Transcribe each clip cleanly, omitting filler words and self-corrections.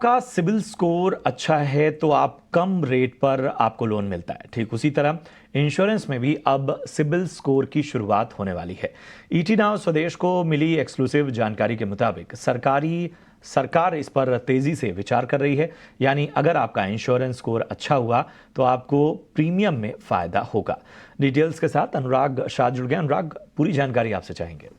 का CIBIL score अच्छा है तो आप कम रेट पर आपको लोन मिलता है। ठीक उसी तरह इंश्योरेंस में भी अब सिबिल स्कोर की शुरुआत होने वाली है। ईटी नाउ स्वदेश को मिली एक्सक्लूसिव जानकारी के मुताबिक सरकार इस पर तेजी से विचार कर रही है। यानी अगर आपका इंश्योरेंस स्कोर अच्छा हुआ तो आपको प्रीमियम में फायदा होगा। डिटेल्स के साथ अनुराग शाह जुड़ गए। अनुराग, पूरी जानकारी आपसे चाहेंगे।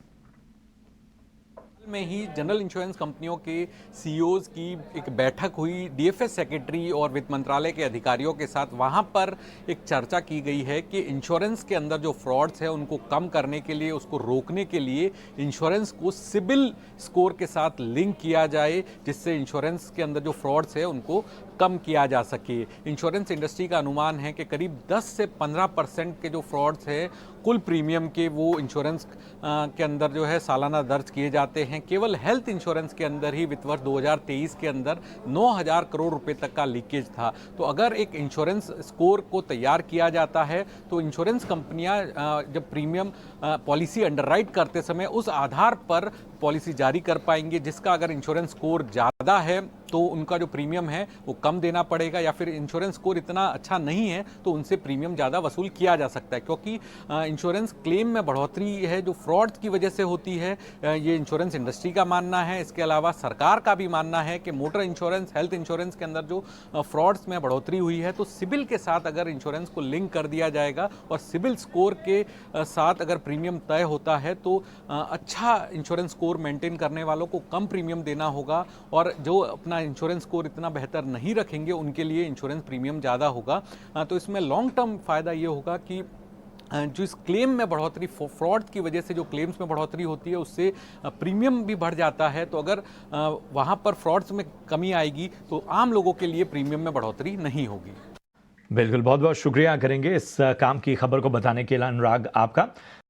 में ही जनरल इंश्योरेंस कंपनियों के सीईओज की एक बैठक हुई डीएफएस सेक्रेटरी और वित्त मंत्रालय के अधिकारियों के साथ। वहां पर एक चर्चा की गई है कि इंश्योरेंस के अंदर जो फ्रॉड्स है उनको कम करने के लिए, उसको रोकने के लिए इंश्योरेंस को सिबिल स्कोर के साथ लिंक किया जाए, जिससे इंश्योरेंस के अंदर जो फ्रॉड्स है उनको कम किया जा सके। इंश्योरेंस इंडस्ट्री का अनुमान है कि करीब 10 से 15% के जो फ्रॉड्स है कुल प्रीमियम के, वो इंश्योरेंस के अंदर जो है सालाना दर्ज किए जाते हैं। केवल हेल्थ इंश्योरेंस के अंदर ही वित्त वर्ष 2023 के अंदर 9,000 करोड़ रुपए तक का लीकेज था। तो अगर एक इंश्योरेंस स्कोर को तैयार किया जाता है तो इंश्योरेंस कंपनियां जब प्रीमियम पॉलिसी अंडरराइट करते समय उस आधार पर पॉलिसी जारी कर पाएंगे, जिसका अगर इंश्योरेंस स्कोर ज़्यादा है तो उनका जो प्रीमियम है वो कम देना पड़ेगा, या फिर इंश्योरेंस स्कोर इतना अच्छा नहीं है तो उनसे प्रीमियम ज़्यादा वसूल किया जा सकता है। क्योंकि इंश्योरेंस क्लेम में बढ़ोतरी है जो फ्रॉड की वजह से होती है, ये इंश्योरेंस इंडस्ट्री का मानना है। इसके अलावा सरकार का भी मानना है कि मोटर इंश्योरेंस, हेल्थ इंश्योरेंस के अंदर जो फ्रॉड्स में बढ़ोतरी हुई है, तो सिबिल के साथ अगर इंश्योरेंस को लिंक कर दिया जाएगा और सिबिल स्कोर के साथ अगर प्रीमियम तय होता है तो अच्छा इंश्योरेंस स्कोर मेंटेन करने वालों को कम प्रीमियम देना होगा, और जो अपना इंश्योरेंस स्कोर इतना बेहतर नहीं रखेंगे उनके लिए इंश्योरेंस प्रीमियम ज़्यादा होगा। तो इसमें लॉन्ग टर्म फ़ायदा ये होगा कि जो इस क्लेम में बढ़ोतरी, फ्रॉड की वजह से जो क्लेम्स में बढ़ोतरी होती है उससे प्रीमियम भी बढ़ जाता है। तो अगर वहाँ पर फ्रॉड्स में कमी आएगी तो आम लोगों के लिए प्रीमियम में बढ़ोतरी नहीं होगी। बिल्कुल, बहुत बहुत शुक्रिया करेंगे इस काम की खबर को बताने के लिए अनुराग आपका।